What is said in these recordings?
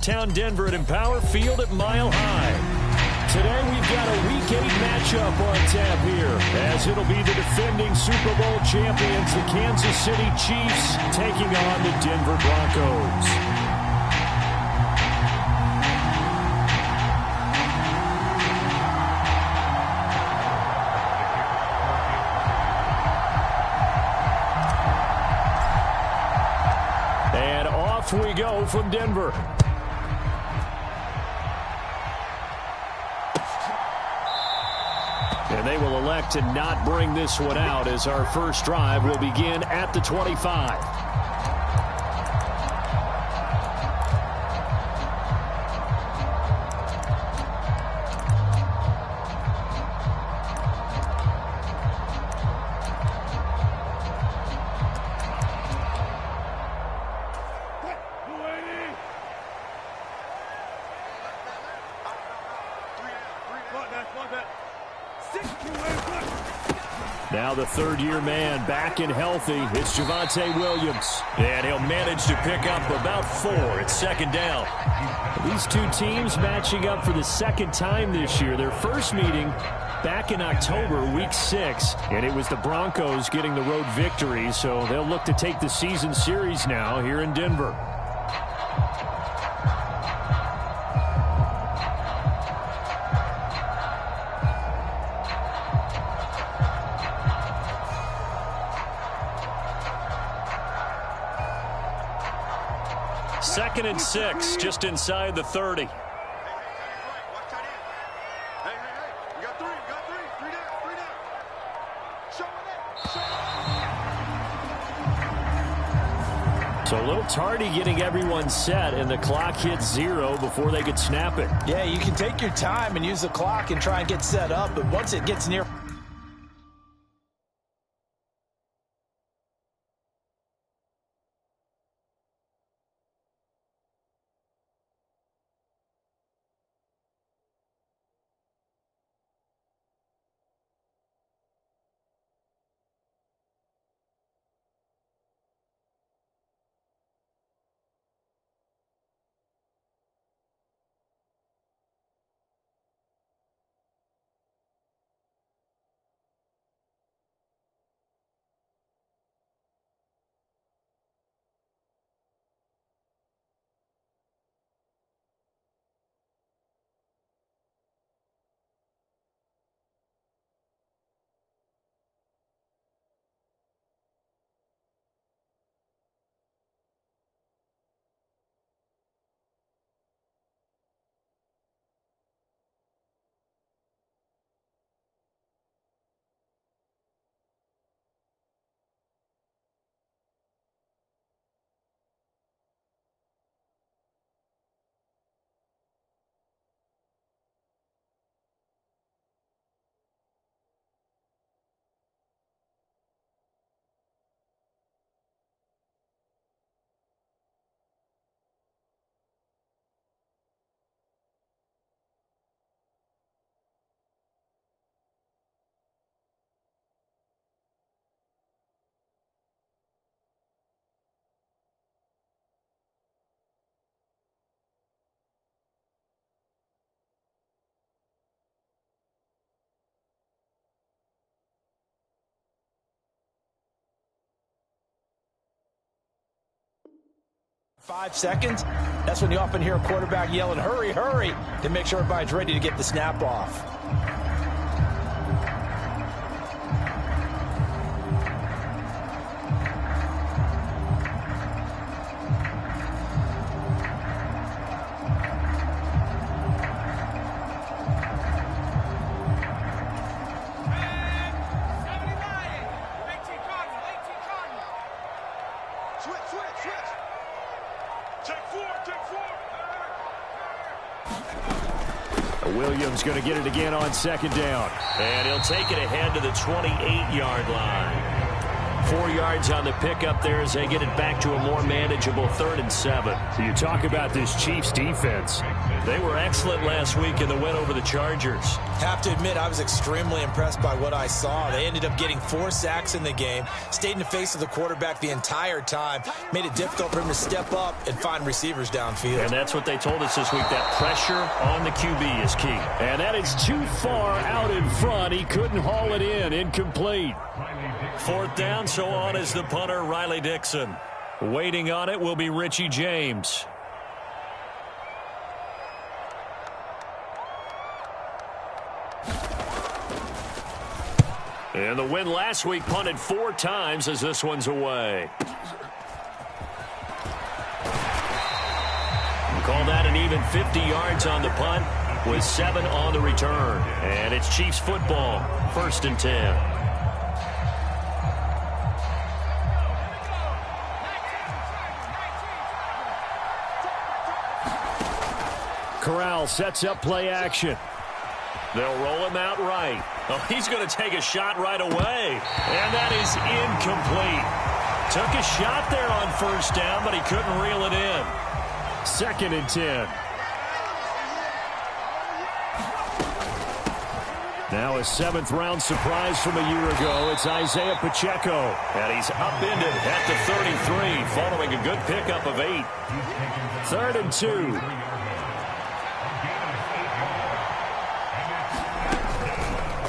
Town Denver at Empower Field at Mile High. Today we've got a Week 8 matchup on tap here, as it'll be the defending Super Bowl champions, the Kansas City Chiefs, taking on the Denver Broncos. And off we go from Denver. And they will elect to not bring this one out, as our first drive will begin at the 25. Now the third-year man back and healthy. It's Javonte Williams. And he'll manage to pick up about 4 at second down. These two teams matching up for the second time this year. Their first meeting back in October, Week 6. And it was the Broncos getting the road victory. So they'll look to take the season series now here in Denver. Second and 6, just inside the 30. So a little tardy getting everyone set, and the clock hits 0 before they could snap it. Yeah, you can take your time and use the clock and try and get set up, but once it gets near... ...5 seconds, that's when you often hear a quarterback yelling, hurry, hurry, to make sure everybody's ready to get the snap off. Williams going to get it again on second down. And he'll take it ahead to the 28-yard line. 4 yards on the pickup there as they get it back to a more manageable 3rd and 7. You talk about this Chiefs defense. They were excellent last week in the win over the Chargers. Have to admit, I was extremely impressed by what I saw. They ended up getting 4 sacks in the game, stayed in the face of the quarterback the entire time, made it difficult for him to step up and find receivers downfield. And that's what they told us this week, that pressure on the QB is key. And that is too far out in front. He couldn't haul it in. Incomplete. 4th down, so on is the punter, Riley Dixon. Waiting on it will be Richie James. And the win last week punted 4 times as this one's away. Call that an even 50 yards on the punt with 7 on the return. And it's Chiefs football, 1st and 10. Corral sets up play action. They'll roll him out right. Oh, he's going to take a shot right away. And that is incomplete. Took a shot there on 1st down, but he couldn't reel it in. 2nd and 10. Now a 7th-round surprise from a year ago. It's Isaiah Pacheco. And he's upended at the 33 following a good pickup of 8. 3rd and 2.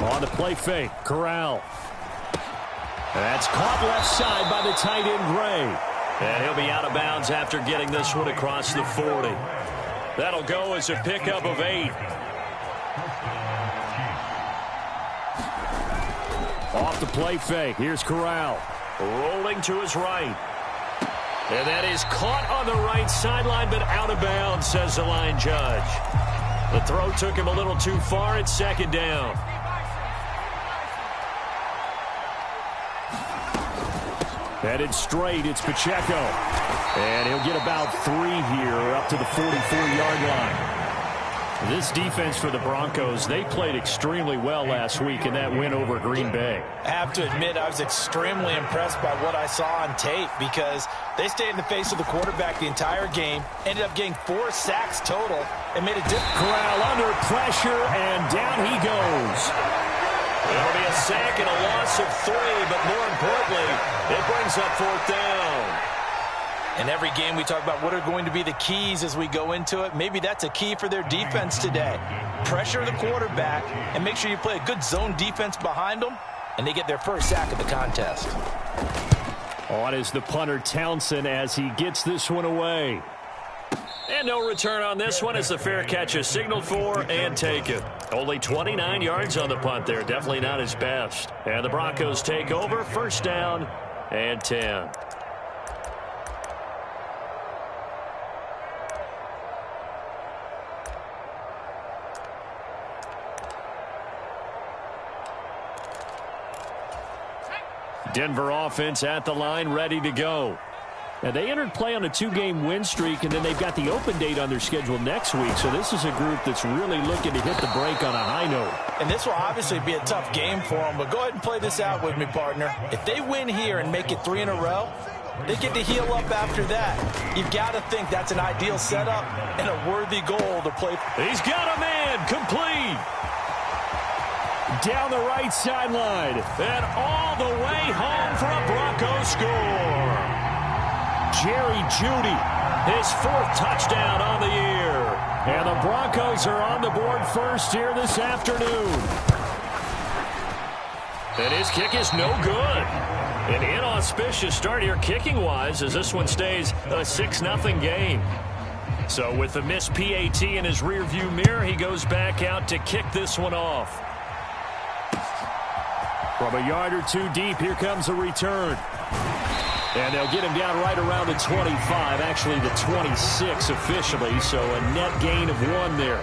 On the play fake, Corral. That's caught left side by the tight end, Gray. And he'll be out of bounds after getting this one across the 40. That'll go as a pickup of 8. Off the play fake, here's Corral. Rolling to his right. And that is caught on the right sideline, but out of bounds, says the line judge. The throw took him a little too far. It's 2nd down. Headed straight, it's Pacheco. And he'll get about 3 here up to the 44-yard line. This defense for the Broncos, they played extremely well last week in that win over Green Bay. I have to admit, I was extremely impressed by what I saw on tape because they stayed in the face of the quarterback the entire game, ended up getting 4 sacks total, and made a difference. Corral under pressure, and down he goes. It'll be a sack and a loss of 3, but more importantly, it brings up 4th down. In every game we talk about what are going to be the keys as we go into it. Maybe that's a key for their defense today. Pressure the quarterback and make sure you play a good zone defense behind them, and they get their first sack of the contest. On is the punter, Townsend, as he gets this one away. And no return on this one as the fair catch is signaled for and taken. Only 29 yards on the punt there. Definitely not his best. And the Broncos take over. 1st down and 10. Denver offense at the line, ready to go. Now, they entered play on a 2-game win streak, and then they've got the open date on their schedule next week. So this is a group that's really looking to hit the break on a high note. And this will obviously be a tough game for them, but go ahead and play this out with me, partner. If they win here and make it 3 in a row, they get to heal up after that. You've got to think that's an ideal setup and a worthy goal to play. He's got a man, complete. Down the right sideline. And all the way home for a Bronco score. Jerry Jeudy, his 4th touchdown on the year. And the Broncos are on the board first here this afternoon. And his kick is no good. An inauspicious start here kicking-wise as this one stays a 6-0 game. So with the missed PAT in his rearview mirror, he goes back out to kick this one off. From a yard or 2 deep, here comes a return. And they'll get him down right around the 25, actually the 26 officially, so a net gain of 1 there.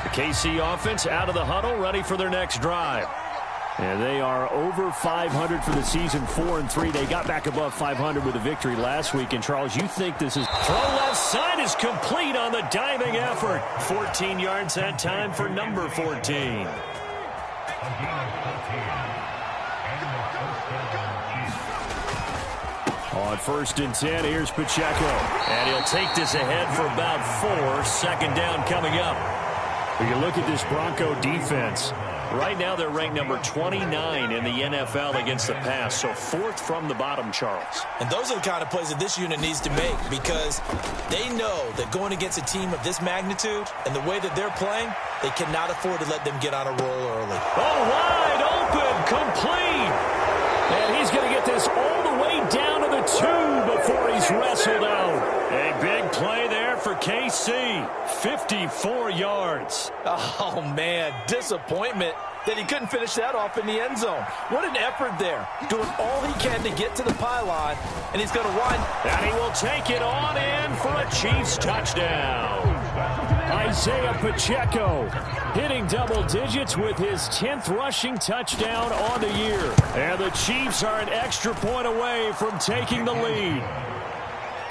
The KC offense out of the huddle, ready for their next drive. And they are over 500 for the season, 4-3. They got back above 500 with a victory last week. And, Charles, you think this is... Throw left side is complete on the diving effort. 14 yards that time for number 14. On 1st and 10, here's Pacheco. And he'll take this ahead for about 4. Second down coming up. When you look at this Bronco defense, right now they're ranked number 29 in the NFL against the pass. So 4th from the bottom, Charles. And those are the kind of plays that this unit needs to make, because they know that going against a team of this magnitude and the way that they're playing, they cannot afford to let them get on a roll early. Oh, wide open, complete. And he's going to get this all the way down to the 2 before he's wrestled out. A big play there for KC. 54 yards. Oh, man, disappointment that he couldn't finish that off in the end zone. What an effort there. Doing all he can to get to the pylon, and he's going to run. And he will take it on in for a Chiefs touchdown. Isaiah Pacheco hitting double digits with his 10th rushing touchdown on the year. And the Chiefs are an extra point away from taking the lead.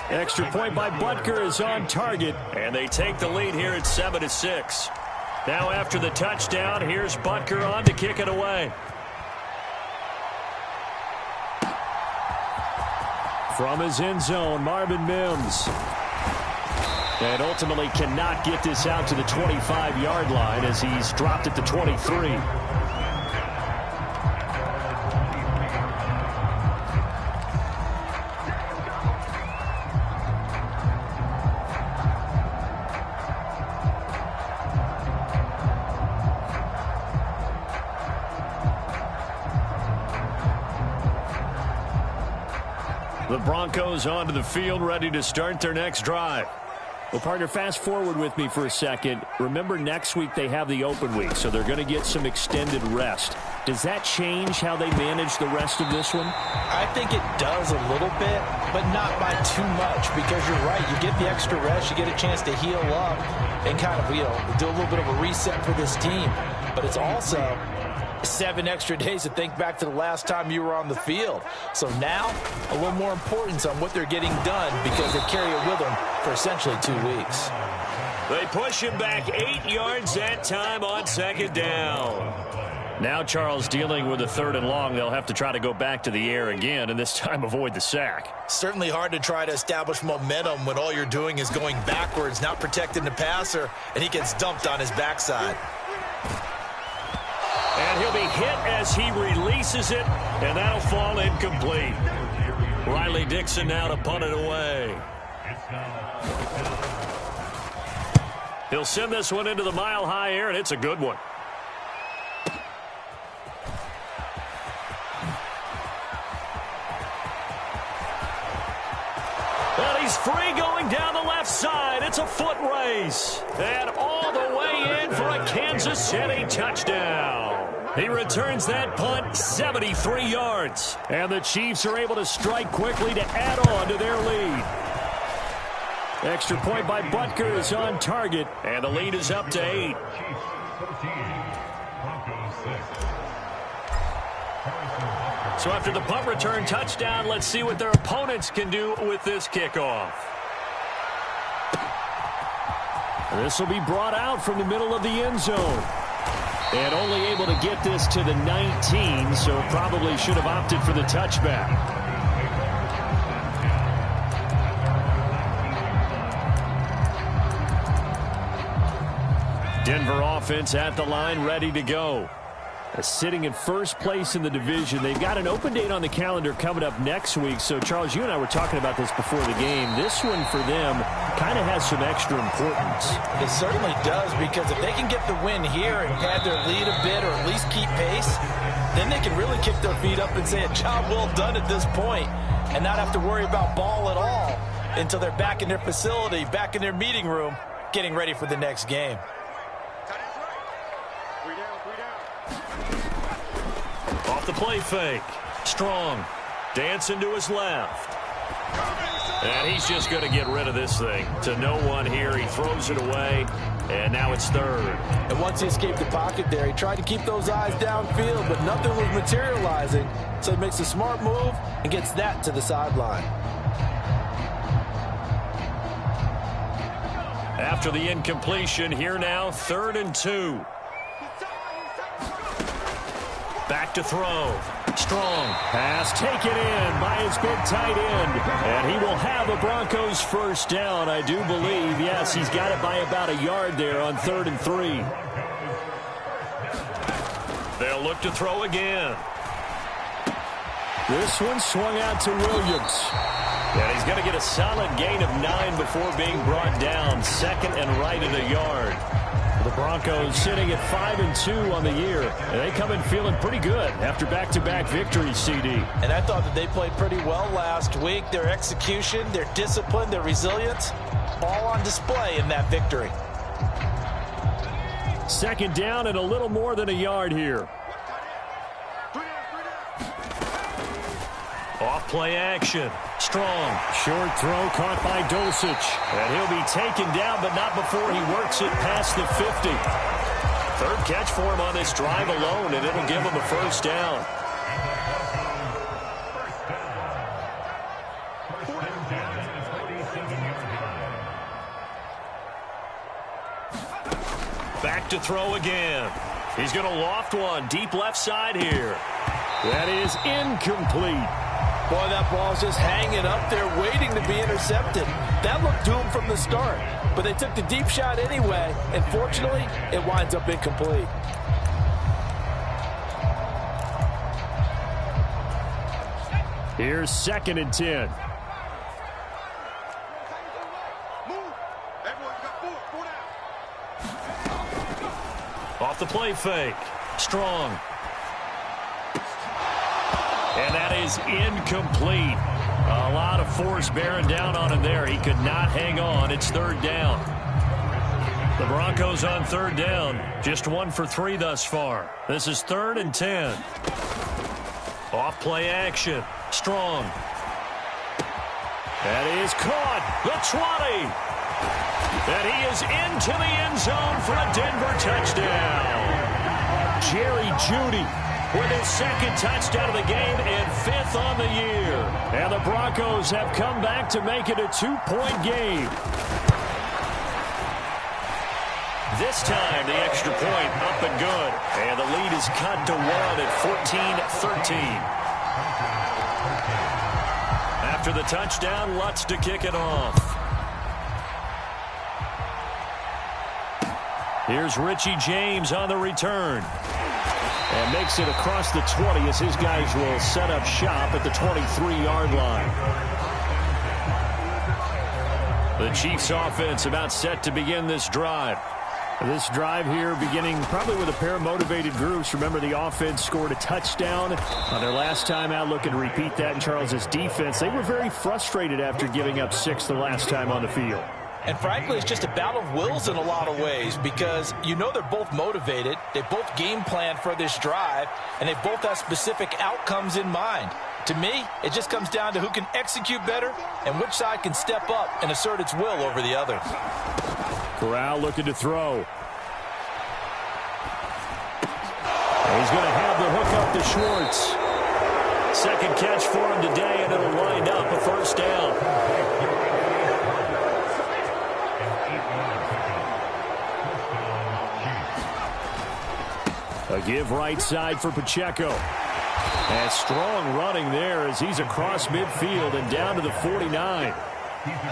Extra point by Butker is on target, and they take the lead here at 7-6. Now after the touchdown, here's Butker on to kick it away. From his end zone, Marvin Mims. And ultimately cannot get this out to the 25-yard line as he's dropped at the 23. The Broncos onto the field, ready to start their next drive. Well, partner, fast forward with me for a second. Remember, next week they have the open week, so they're going to get some extended rest. Does that change how they manage the rest of this one? I think it does a little bit, but not by too much, because you're right. You get the extra rest, you get a chance to heal up and kind of, do a little bit of a reset for this team. But it's also 7 extra days to think back to the last time you were on the field. So now, a little more importance on what they're getting done, because they carry it with them for essentially 2 weeks. They push him back 8 yards that time on second down. Now Charles dealing with a 3rd and long. They'll have to try to go back to the air again, and this time avoid the sack. Certainly hard to try to establish momentum when all you're doing is going backwards, not protecting the passer, and he gets dumped on his backside. And he'll be hit as he releases it, and that'll fall incomplete. Riley Dixon now to punt it away. He'll send this one into the mile-high air, and it's a good one. And he's free going down the left side. It's a foot race. And all the way in for a Kansas City touchdown. He returns that punt 73 yards. And the Chiefs are able to strike quickly to add on to their lead. Extra point by Butker is on target. And the lead is up to 8. So after the punt return touchdown, let's see what their opponents can do with this kickoff. This will be brought out from the middle of the end zone. And only able to get this to the 19, so probably should have opted for the touchback. Denver offense at the line, ready to go. Sitting in first place in the division. They've got an open date on the calendar coming up next week. So, Charles, you and I were talking about this before the game. This one for them kind of has some extra importance. It certainly does, because if they can get the win here and pad their lead a bit, or at least keep pace, then they can really kick their feet up and say a job well done at this point, and not have to worry about ball at all until they're back in their facility, back in their meeting room, getting ready for the next game. Off the play fake. Strong. Dancing to his left. And he's just going to get rid of this thing. To no one here. He throws it away. And now it's 3rd. And once he escaped the pocket there, he tried to keep those eyes downfield, but nothing was materializing. So he makes a smart move and gets that to the sideline. After the incompletion, here now, 3rd and 2. Back to throw. Strong. Pass taken in by his big tight end. And he will have a Broncos first down, I do believe. Yes, he's got it by about a yard there on 3rd and 3. They'll look to throw again. This one swung out to Williams. And he's going to get a solid gain of 9 before being brought down. 2nd and right at a yard. The Broncos sitting at 5-2 on the year. And they come in feeling pretty good after back-to-back victories, CD. And I thought that they played pretty well last week. Their execution, their discipline, their resilience, all on display in that victory. 2nd down and a little more than a yard here. Off-play action. Strong. Short throw caught by Dulcich. And he'll be taken down, but not before he works it past the 50. 3rd catch for him on this drive alone, and it'll give him a first down. Back to throw again. He's going to loft one deep left side here. That is incomplete. Boy, that ball's just hanging up there waiting to be intercepted. That looked doomed from the start, but they took the deep shot anyway, and fortunately, it winds up incomplete. Here's 2nd and 10. Off the play fake. Strong. And that is incomplete. A lot of force bearing down on him there. He could not hang on. It's 3rd down. The Broncos on 3rd down. Just 1 for 3 thus far. This is 3rd and 10. Off play action. Strong. That is caught. The 20. And he is into the end zone for a Denver touchdown. Jerry Jeudy with his 2nd touchdown of the game and 5th on the year. And the Broncos have come back to make it a 2-point game. This time, the extra point up and good. And the lead is cut to 1 at 14-13. After the touchdown, Lutz to kick it off. Here's Richie James on the return. And makes it across the 20 as his guys will set up shop at the 23-yard line. The Chiefs offense about set to begin this drive. This drive here beginning probably with a pair of motivated groups. Remember, the offense scored a touchdown on their last time out. Looking to repeat that in Charles's defense. They were very frustrated after giving up 6 the last time on the field. And frankly, it's just a battle of wills in a lot of ways because you know they're both motivated. They both game plan for this drive, and they both have specific outcomes in mind. To me, it just comes down to who can execute better and which side can step up and assert its will over the other. Corral looking to throw. He's going to have the hook up to Schwartz. 2nd catch for him today, and it'll wind up a first down. A give right side for Pacheco. And strong running there as he's across midfield and down to the 49.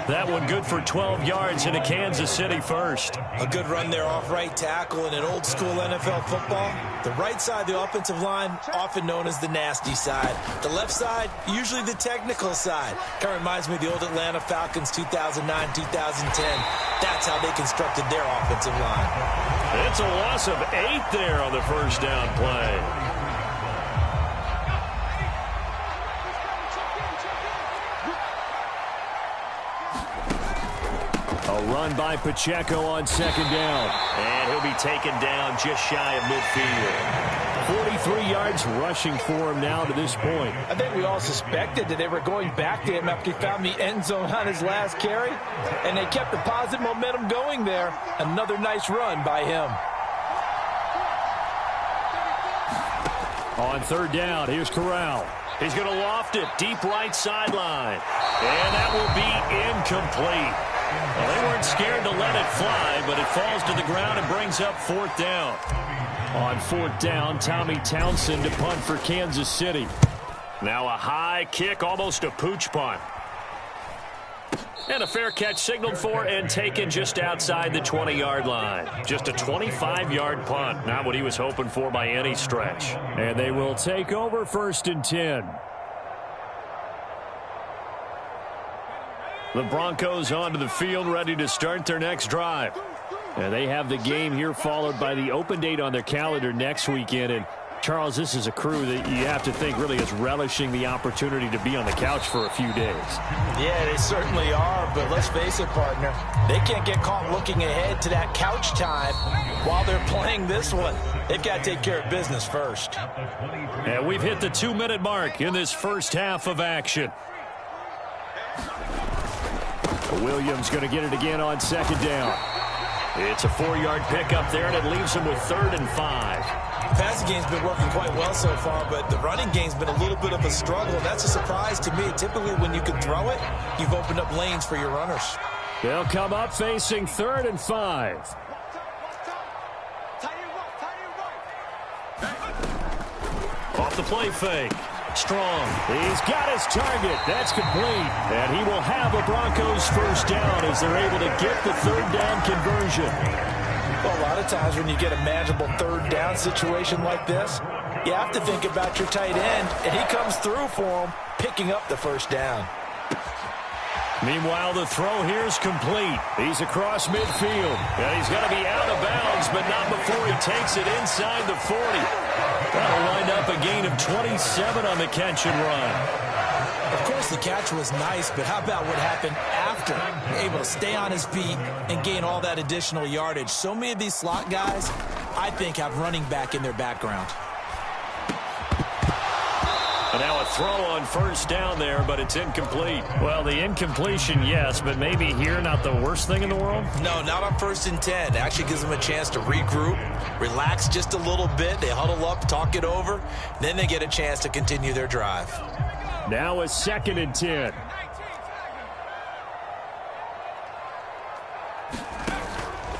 That one good for 12 yards into Kansas City first. A good run there off right tackle in an old school NFL football. The right side, the offensive line, often known as the nasty side. The left side, usually the technical side. Kind of reminds me of the old Atlanta Falcons 2009-2010. That's how they constructed their offensive line. It's a loss of 8 there on the first down play. A run by Pacheco on 2nd down. And he'll be taken down just shy of midfield. 43 yards rushing for him now to this point. I think we all suspected that they were going back to him after he found the end zone on his last carry. And they kept the positive momentum going there. Another nice run by him. On 3rd down, here's Corral. He's going to loft it deep right sideline. And that will be incomplete. Well, they weren't scared to let it fly, but it falls to the ground and brings up 4th down. On 4th down, Tommy Townsend to punt for Kansas City. Now a high kick, almost a pooch punt. And a fair catch signaled for and taken just outside the 20-yard line. Just a 25-yard punt. Not what he was hoping for by any stretch. And they will take over 1st and 10. The Broncos onto the field, ready to start their next drive. And they have the game here followed by the open date on their calendar next weekend. And Charles, this is a crew that you have to think really is relishing the opportunity to be on the couch for a few days. Yeah, they certainly are, but let's face it, partner. They can't get caught looking ahead to that couch time while they're playing this one. They've got to take care of business first. And we've hit the 2-minute mark in this first half of action. Williams going to get it again on 2nd down. It's a 4-yard pickup there, and it leaves him with 3rd and 5. Passing game's been working quite well so far, but the running game's been a little bit of a struggle. That's a surprise to me. Typically, when you can throw it, you've opened up lanes for your runners. They'll come up facing 3rd and 5. Off the play fake. Strong. He's got his target. That's complete. And he will have a Broncos first down as they're able to get the 3rd down conversion. Well, a lot of times when you get a manageable 3rd down situation like this, you have to think about your tight end, and he comes through for him, picking up the first down. Meanwhile, the throw here is complete. He's across midfield. And he's going to be out of bounds, but not before he takes it inside the 40. That'll wind up a gain of 27 on the catch and run. Of course, the catch was nice, but how about what happened after? Able to stay on his feet and gain all that additional yardage. So many of these slot guys, I think, have running back in their background. And now a throw on 1st down there, but it's incomplete. Well, the incompletion, yes, but maybe here not the worst thing in the world? No, not on 1st and 10. It actually gives them a chance to regroup, relax just a little bit. They huddle up, talk it over. Then they get a chance to continue their drive. Now a 2nd and 10.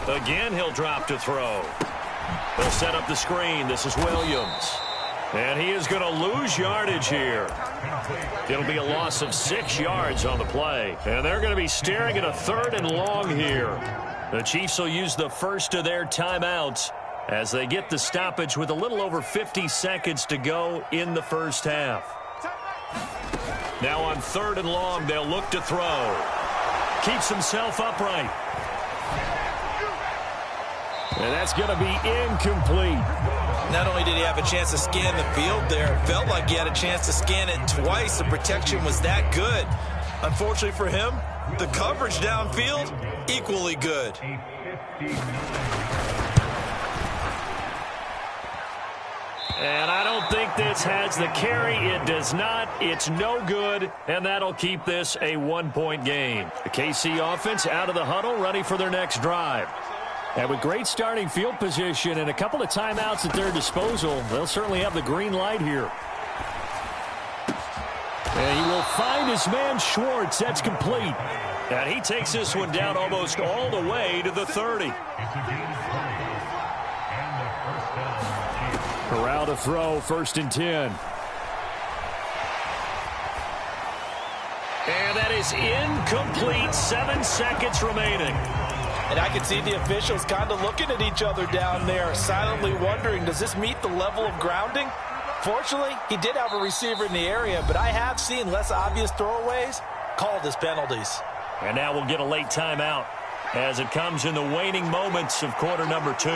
Again, he'll drop to throw. They'll set up the screen. This is Williams. And he is going to lose yardage here. It'll be a loss of 6 yards on the play. And they're going to be staring at a 3rd and long here. The Chiefs will use the first of their timeouts as they get the stoppage with a little over 50 seconds to go in the first half. Now on 3rd and long, they'll look to throw. Keeps himself upright. And that's going to be incomplete. Not only did he have a chance to scan the field there, it felt like he had a chance to scan it twice. The protection was that good. Unfortunately for him, the coverage downfield, equally good. And I don't think this has the carry. It does not. It's no good, and that'll keep this a 1-point game. The KC offense out of the huddle, ready for their next drive. And with great starting field position and a couple of timeouts at their disposal, they'll certainly have the green light here. And he will find his man Schwartz. That's complete. And he takes this one down almost all the way to the 30. Corral to throw, 1st and 10. And that is incomplete. 7 seconds remaining. And I can see the officials kind of looking at each other down there, silently wondering, does this meet the level of grounding? Fortunately, he did have a receiver in the area, but I have seen less obvious throwaways called as penalties. And now we'll get a late timeout as it comes in the waning moments of quarter number 2.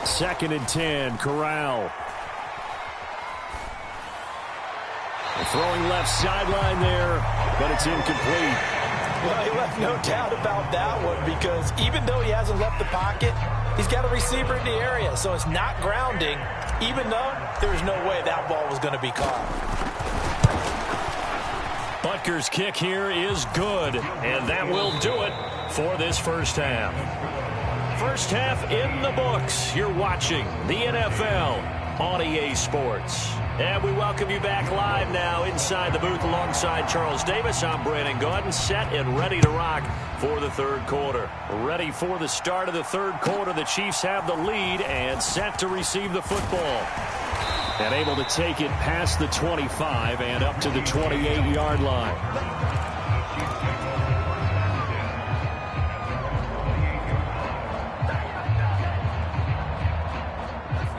2nd and 10, Corral. Throwing left sideline there, but it's incomplete. Well, he left no doubt about that one because even though he hasn't left the pocket, he's got a receiver in the area, so it's not grounding, even though there's no way that ball was going to be caught. Butker's kick here is good, and that will do it for this first half. First half in the books. You're watching the NFL on EA Sports. And we welcome you back live now inside the booth alongside Charles Davis. I'm Brandon Gaudin, set and ready to rock for the third quarter. Ready for the start of the third quarter. The Chiefs have the lead and set to receive the football. And able to take it past the 25 and up to the 28-yard line.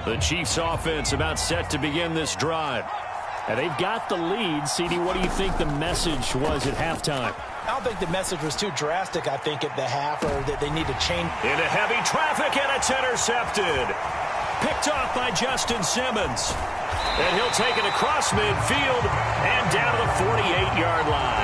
The Chiefs offense about set to begin this drive. And they've got the lead. CD, what do you think the message was at halftime? I don't think the message was too drastic, I think, at the half, or that they need to change. Into heavy traffic, and it's intercepted. Picked off by Justin Simmons. And he'll take it across midfield and down to the 48-yard line.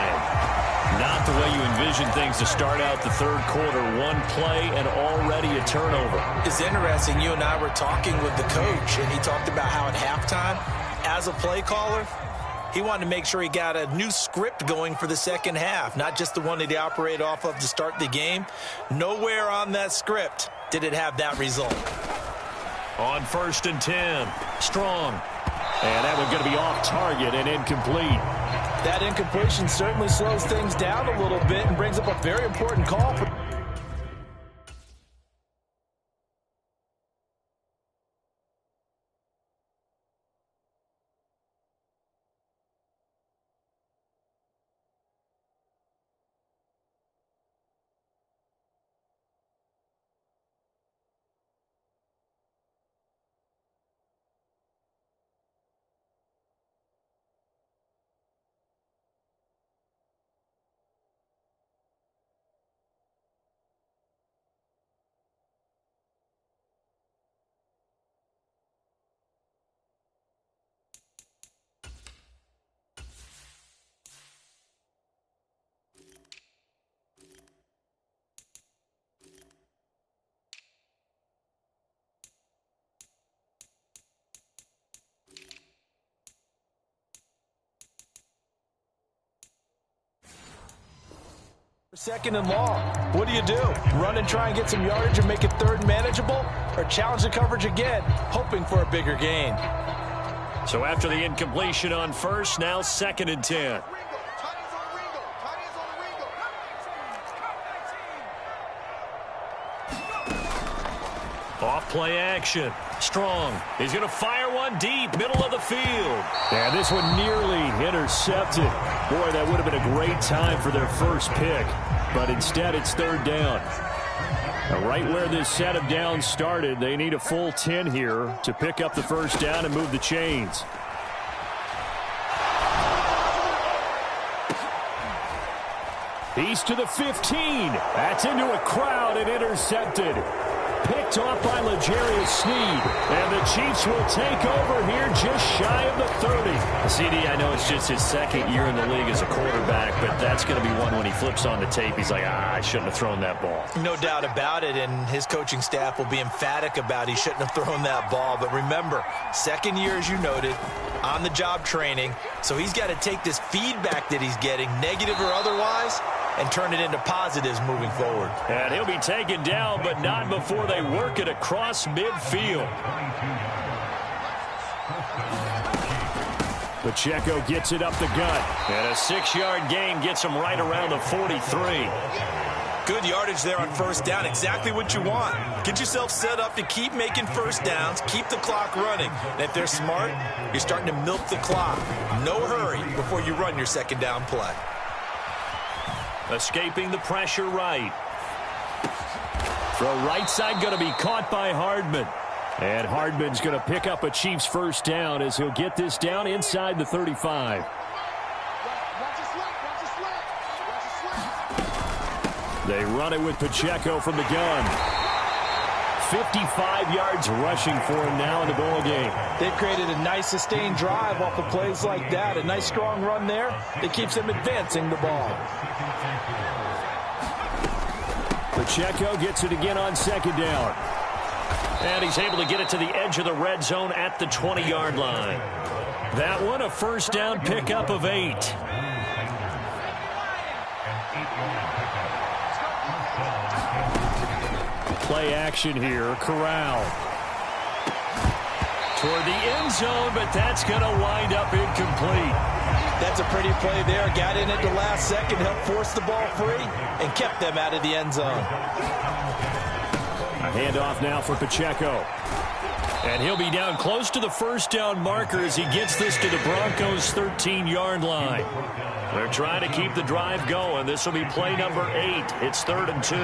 Not the way you envision things to start out the third quarter. One play and already a turnover. It's interesting. You and I were talking with the coach, and he talked about how at halftime, as a play caller, he wanted to make sure he got a new script going for the second half, not just the one that he operated off of to start the game. Nowhere on that script did it have that result. On 1st and 10, Strong. And that one's going to be off target and incomplete. That incompletion certainly slows things down a little bit and brings up a very important call. Second and long. What do? Run and try and get some yardage and make it third and manageable? Or challenge the coverage again, hoping for a bigger gain? So after the incompletion on first, now 2nd and 10. Off play action. Strong. He's going to fire one deep, middle of the field. And this one nearly intercepted. Boy, that would have been a great time for their first pick. But instead, it's third down. Now, right where this set of downs started, they need a full 10 here to pick up the first down and move the chains. He's to the 15. That's into a crowd and intercepted. Picked off by L'Jarius Sneed. And the Chiefs will take over here just shy of the 30. CD, I know it's just his second year in the league as a quarterback, but that's going to be one when he flips on the tape. He's like, I shouldn't have thrown that ball. No doubt about it, and his coaching staff will be emphatic about he shouldn't have thrown that ball. But remember, second year, as you noted, on-the-job training. So he's got to take this feedback that he's getting, negative or otherwise, and turn it into positives moving forward. And he'll be taken down, but not before they work it across midfield. Pacheco gets it up the gut. And a 6-yard gain gets him right around the 43. Good yardage there on first down. Exactly what you want. Get yourself set up to keep making first downs, keep the clock running. And if they're smart, you're starting to milk the clock. No hurry before you run your second down play. Escaping the pressure right. Throw right side going to be caught by Hardman. And Hardman's going to pick up a Chiefs first down as he'll get this down inside the 35. They run it with Pacheco from the gun. 55 yards rushing for him now in the ball game. They've created a nice sustained drive off of plays like that. A nice strong run there that keeps them advancing the ball. Pacheco gets it again on second down. And he's able to get it to the edge of the red zone at the 20-yard line. That one a first down pickup of 8. Play action here. Corral. toward the end zone, but that's going to wind up incomplete. That's a pretty play there. Got in at the last second, helped force the ball free, and kept them out of the end zone. A handoff now for Pacheco. And he'll be down close to the first down marker as he gets this to the Broncos' 13-yard line. They're trying to keep the drive going. This will be play number 8. It's 3rd and 2.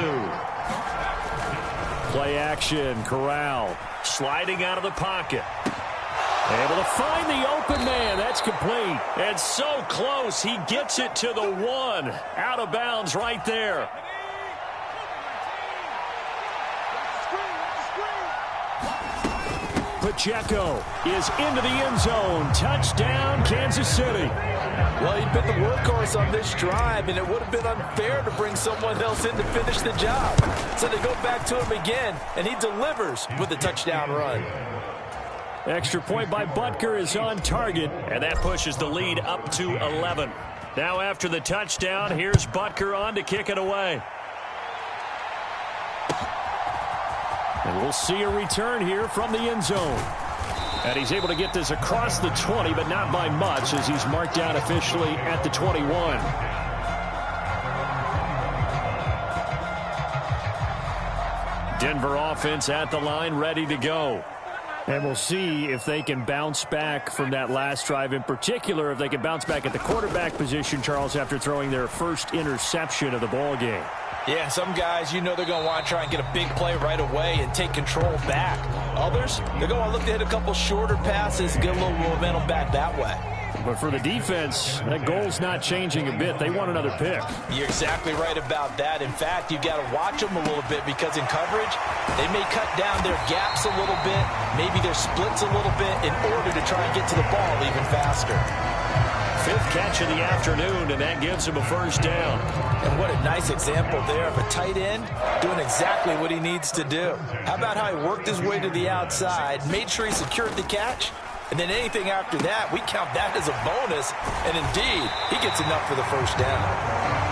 Play action, Corral sliding out of the pocket. Able to find the open man. That's complete. And so close, he gets it to the 1. Out of bounds right there. Pacheco is into the end zone. Touchdown, Kansas City. Well, he'd been the workhorse on this drive, and it would have been unfair to bring someone else in to finish the job. So they go back to him again, and he delivers with a touchdown run. Extra point by Butker is on target, and that pushes the lead up to 11. Now after the touchdown, here's Butker on to kick it away. And we'll see a return here from the end zone. And he's able to get this across the 20, but not by much, as he's marked down officially at the 21. Denver offense at the line, ready to go. And we'll see if they can bounce back from that last drive, in particular if they can bounce back at the quarterback position, Charles, after throwing their first interception of the ball game. Yeah, some guys, you know they're going to want to try and get a big play right away and take control back. Others, they're going to want to look to hit a couple shorter passes, get a little momentum back that way. But for the defense, that goal's not changing a bit. They want another pick. You're exactly right about that. In fact, you've got to watch them a little bit because in coverage, they may cut down their gaps a little bit, maybe their splits a little bit in order to try and get to the ball even faster. 5th catch of the afternoon, and that gives him a first down. And what a nice example there of a tight end doing exactly what he needs to do. How about how he worked his way to the outside, made sure he secured the catch, and then anything after that, we count that as a bonus. And indeed, he gets enough for the first down.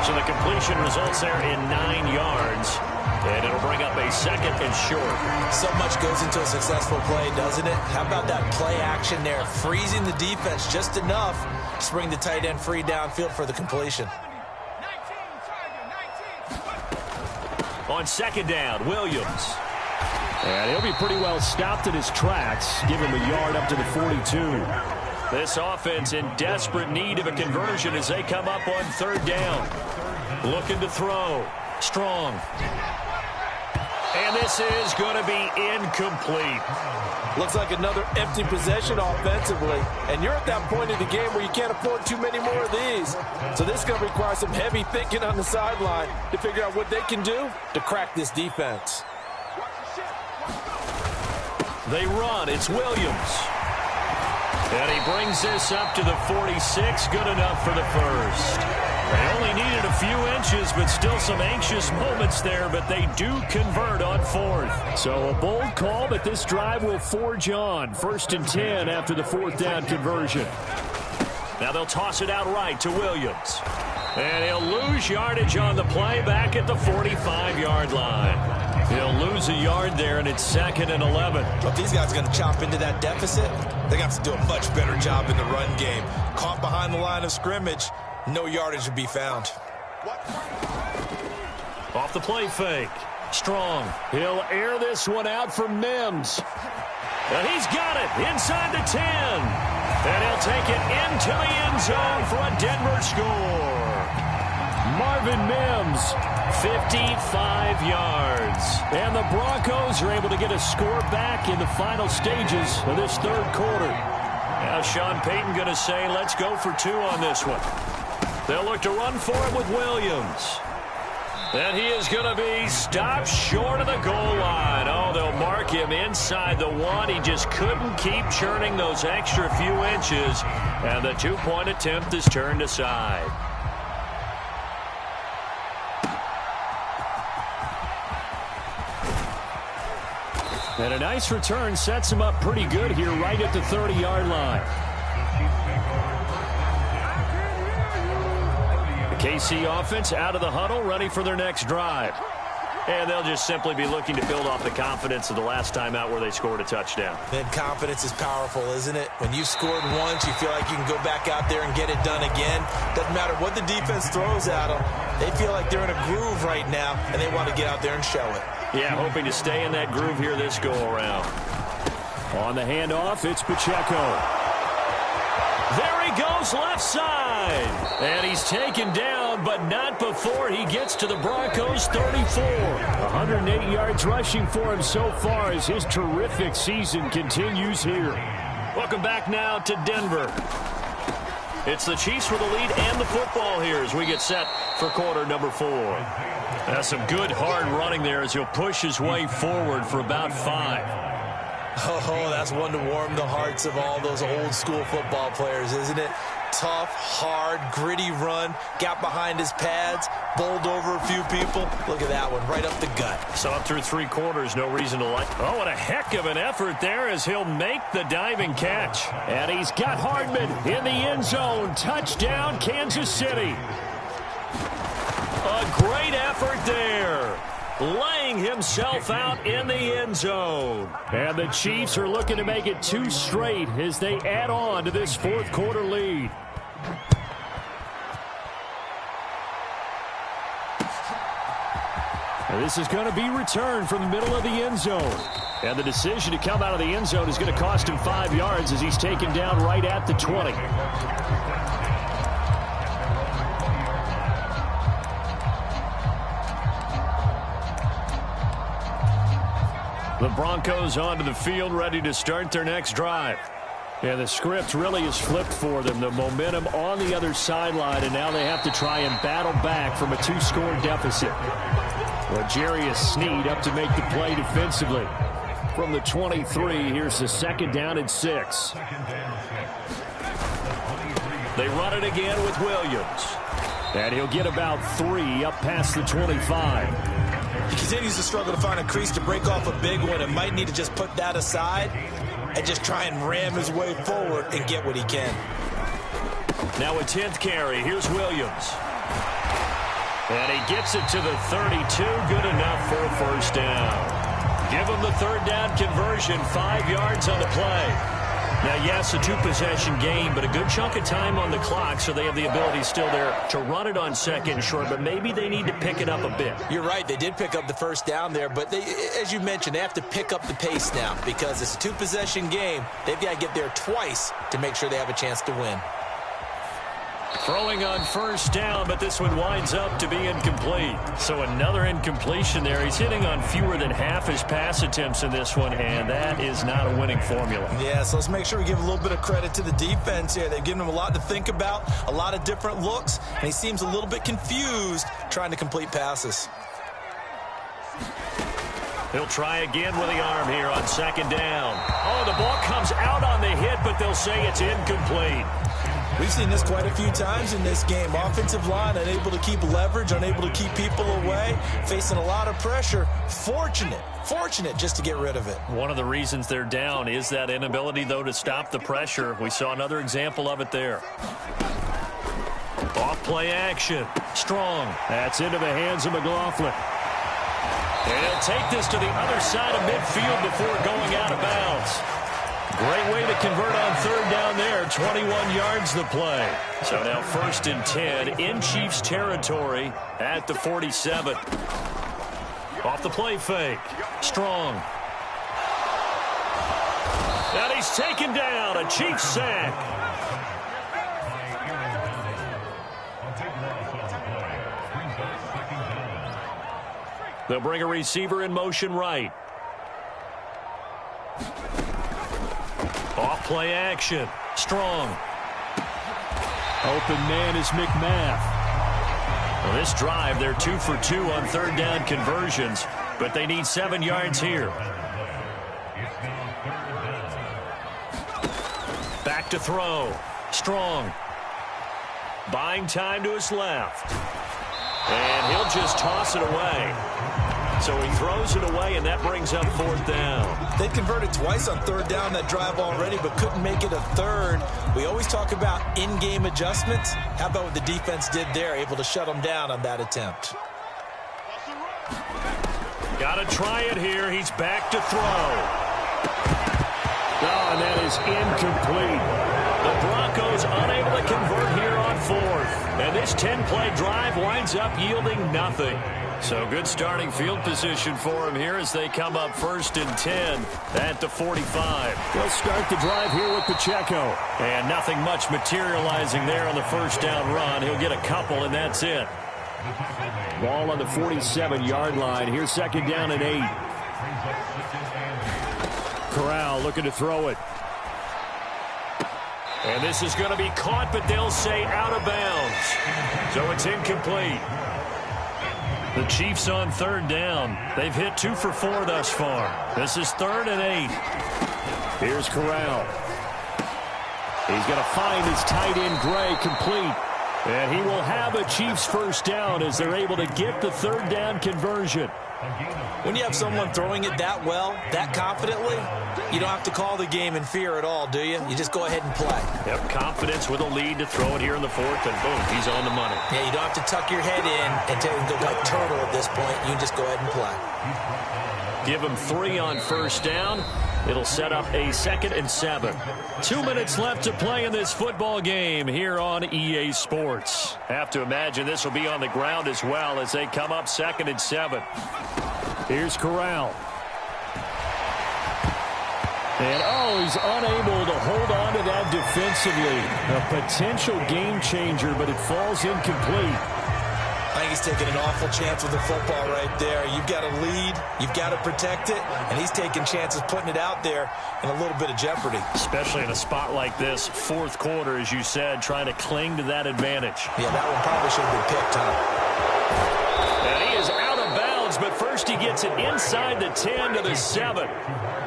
So the completion results there in 9 yards. And it'll bring up a 2nd and short. So much goes into a successful play, doesn't it? How about that play action there? Freezing the defense just enough to bring the tight end free downfield for the completion. On 2nd down, Williams. And he'll be pretty well stopped in his tracks. Give him a yard up to the 42. This offense in desperate need of a conversion as they come up on 3rd down. Looking to throw. Strong. And this is going to be incomplete. Looks like another empty possession offensively. And you're at that point in the game where you can't afford too many more of these. So this is going to require some heavy thinking on the sideline to figure out what they can do to crack this defense. They run. It's Williams. And he brings this up to the 46. Good enough for the first. They only needed a few inches, but still some anxious moments there, but they do convert on 4th. So a bold call, but this drive will forge on. 1st and 10 after the 4th down conversion. Now they'll toss it out right to Williams. And he'll lose yardage on the play back at the 45-yard line. He'll lose a yard there, and it's 2nd and 11. If these guys are going to chop into that deficit, they got to do a much better job in the run game. Caught behind the line of scrimmage, no yardage to be found. Off the play fake. Strong. He'll air this one out for Mims. And he's got it inside the 10. And he'll take it into the end zone for a Denver score. Marvin Mims, 55 yards. And the Broncos are able to get a score back in the final stages of this 3rd quarter. Now Sean Payton going to say, let's go for 2 on this one. They'll look to run for it with Williams. And he is going to be stopped short of the goal line. Oh, they'll mark him inside the 1. He just couldn't keep churning those extra few inches. And the 2-point attempt is turned aside. And a nice return sets him up pretty good here right at the 30-yard line. The KC offense out of the huddle, ready for their next drive. And they'll just simply be looking to build off the confidence of the last time out where they scored a touchdown. Then confidence is powerful, isn't it? When you scored once, you feel like you can go back out there and get it done again. Doesn't matter what the defense throws at them. They feel like they're in a groove right now, and they want to get out there and show it. Yeah, hoping to stay in that groove here this go-around. On the handoff, it's Pacheco. There he goes, left side. And he's taken down, but not before he gets to the Broncos' 34. 108 yards rushing for him so far as his terrific season continues here. Welcome back now to Denver. It's the Chiefs with the lead and the football here as we get set for quarter number 4. That's some good hard running there as he'll push his way forward for about 5. Oh, that's one to warm the hearts of all those old school football players, isn't it? Tough, hard, gritty run, got behind his pads, bowled over a few people. Look at that one, right up the gut. So up through 3 quarters, no reason to like. Oh, what a heck of an effort there as he'll make the diving catch. And he's got Hardman in the end zone. Touchdown, Kansas City. A great effort there. Laying himself out in the end zone. And the Chiefs are looking to make it 2 straight as they add on to this 4th quarter lead. And this is going to be returned from the middle of the end zone. And the decision to come out of the end zone is going to cost him 5 yards as he's taken down right at the 20. The Broncos onto the field, ready to start their next drive. And the script really is flipped for them. The momentum on the other sideline, and now they have to try and battle back from a 2-score deficit. L'Jarius Sneed up to make the play defensively. From the 23, here's the 2nd down and 6. They run it again with Williams. And he'll get about 3 up past the 25. He continues to struggle to find a crease to break off a big one and might need to just put that aside and just try and ram his way forward and get what he can. Now a 10th carry. Here's Williams. And he gets it to the 32. Good enough for a 1st down. Give him the 3rd down conversion. 5 yards on the play. Now, yes, a 2-possession game, but a good chunk of time on the clock, so they have the ability still there to run it on 2nd and short, but maybe they need to pick it up a bit. You're right. They did pick up the 1st down there, but they, as you mentioned, they have to pick up the pace now because it's a 2-possession game. They've got to get there twice to make sure they have a chance to win. Throwing on 1st down, but this one winds up to be incomplete. So another incompletion there. He's hitting on fewer than half his pass attempts in this one, and that is not a winning formula. Yeah, so let's make sure we give a little bit of credit to the defense here. They've given him a lot to think about, a lot of different looks, and he seems a little bit confused trying to complete passes. He'll try again with the arm here on 2nd down. Oh, the ball comes out on the hit, but they'll say it's incomplete. We've seen this quite a few times in this game. Offensive line unable to keep leverage, unable to keep people away, facing a lot of pressure. Fortunate just to get rid of it. One of the reasons they're down is that inability, though, to stop the pressure. We saw another example of it there. Off-play action. Strong. That's into the hands of McLaughlin. And he'll take this to the other side of midfield before going out of bounds. Great way to convert on 3rd down there. 21 yards the play. So now 1st and 10 in Chiefs territory at the 47. Off the play fake. Strong. And he's taken down. A Chiefs sack. They'll bring a receiver in motion right. Off-play action. Strong. Open man is McMath. Well, this drive, they're 2 for 2 on 3rd down conversions, but they need 7 yards here. Back to throw. Strong. Buying time to his left. And he'll just toss it away. So he throws it away, and that brings up 4th down. They converted twice on 3rd down that drive already, but couldn't make it a 3rd. We always talk about in-game adjustments. How about what the defense did there, able to shut them down on that attempt? Got to try it here. He's back to throw. Oh, and that is incomplete. The Broncos unable to convert here on fourth. And this 10-play drive winds up yielding nothing. So good starting field position for him here as they come up 1st and 10 at the 45. They'll start the drive here with Pacheco. And nothing much materializing there on the first down run. He'll get a couple, and that's it. Ball on the 47-yard line. Here's 2nd down and 8. Corral looking to throw it. And this is going to be caught, but they'll say out of bounds. So it's incomplete. The Chiefs on 3rd down. They've hit 2 for 4 thus far. This is 3rd and 8. Here's Corral. He's going to find his tight end Gray complete. And he will have a Chiefs first down as they're able to get the 3rd down conversion. When you have someone throwing it that well, that confidently, you don't have to call the game in fear at all, do you? You just go ahead and play. Yep, confidence with a lead to throw it here in the 4th, and boom, he's on the money. Yeah, you don't have to tuck your head in and go like turtle at this point. You can just go ahead and play. Give him 3 on first down. It'll set up a 2nd and 7. 2 minutes left to play in this football game here on EA Sports. Have to imagine this will be on the ground as well as they come up 2nd and 7. Here's Corral. And, he's unable to hold on to that defensively. A potential game changer, but it falls incomplete. I think he's taking an awful chance with the football right there. You've got to lead, you've got to protect it, and he's taking chances putting it out there in a little bit of jeopardy. Especially in a spot like this, 4th quarter, as you said, trying to cling to that advantage. Yeah, that one probably should have been picked, huh? And he is out of bounds, but first he gets it inside the 10 to the 7.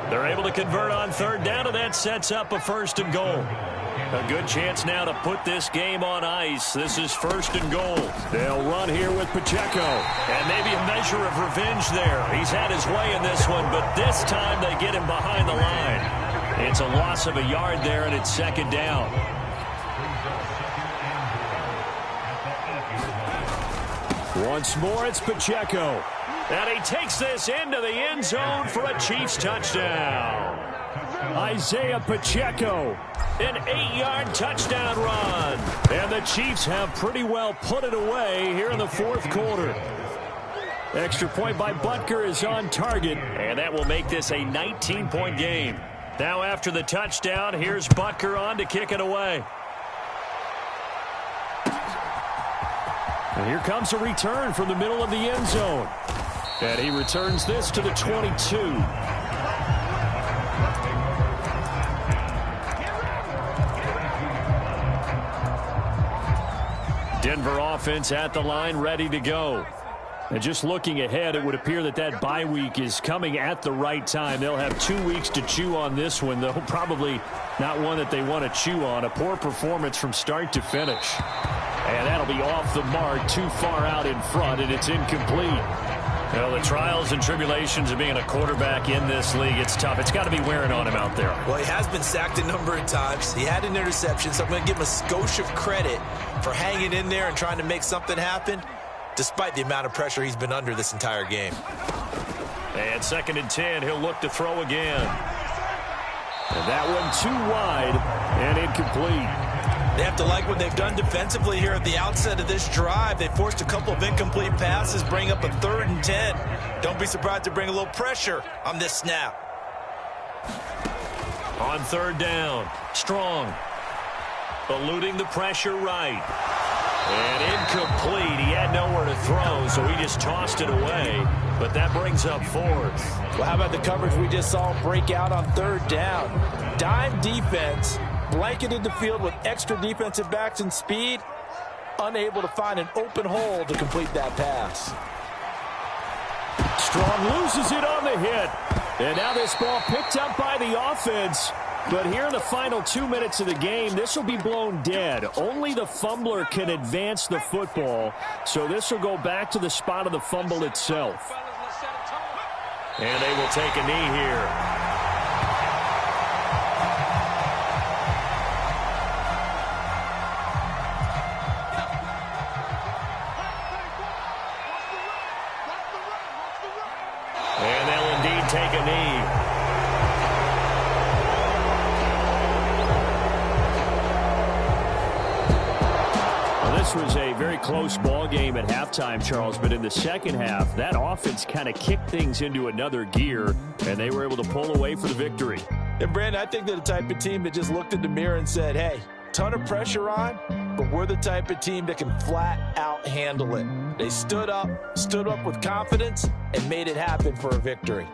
They're able to convert on 3rd down, and that sets up a 1st and goal. A good chance now to put this game on ice. This is 1st and goal. They'll run here with Pacheco. And maybe a measure of revenge there. He's had his way in this one, but this time they get him behind the line. It's a loss of a yard there, and it's 2nd down. Once more, it's Pacheco. And he takes this into the end zone for a Chiefs touchdown. Isaiah Pacheco. An 8-yard touchdown run. And the Chiefs have pretty well put it away here in the 4th quarter. Extra point by Butker is on target. And that will make this a 19-point game. Now after the touchdown, here's Butker on to kick it away. And here comes a return from the middle of the end zone. And he returns this to the 22. Denver offense at the line, ready to go. And just looking ahead, it would appear that that bye week is coming at the right time. They'll have 2 weeks to chew on this one, though probably not one that they want to chew on. A poor performance from start to finish. And that'll be off the mark, too far out in front, and it's incomplete. Well, the trials and tribulations of being a quarterback in this league, it's tough. It's got to be wearing on him out there. Well, he has been sacked a number of times. He had an interception, so I'm going to give him a skosh of credit for hanging in there and trying to make something happen, despite the amount of pressure he's been under this entire game. And 2nd and 10, he'll look to throw again. And that one too wide and incomplete. They have to like what they've done defensively here at the outset of this drive. They forced a couple of incomplete passes, bring up a 3rd and 10. Don't be surprised to bring a little pressure on this snap. On 3rd down, Strong. Eluding the pressure right. And incomplete. He had nowhere to throw, so he just tossed it away. But that brings up 4th. Well, how about the coverage we just saw break out on 3rd down? Dime defense. Blanketed the field with extra defensive backs and speed, unable to find an open hole to complete that pass. Strong loses it on the hit. And now this ball picked up by the offense. But here in the final 2 minutes of the game, this will be blown dead. Only the fumbler can advance the football. So this will go back to the spot of the fumble itself. And they will take a knee here. This was a very close ball game at halftime, Charles, but in the second half, that offense kind of kicked things into another gear, and they were able to pull away for the victory. And, Brandon, I think they're the type of team that just looked in the mirror and said, hey, ton of pressure on, but we're the type of team that can flat out handle it. They stood up with confidence, and made it happen for a victory.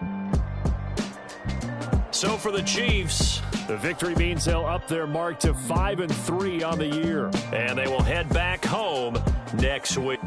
So for the Chiefs, the victory means they'll up their mark to 5-3 on the year, and they will head back home next week.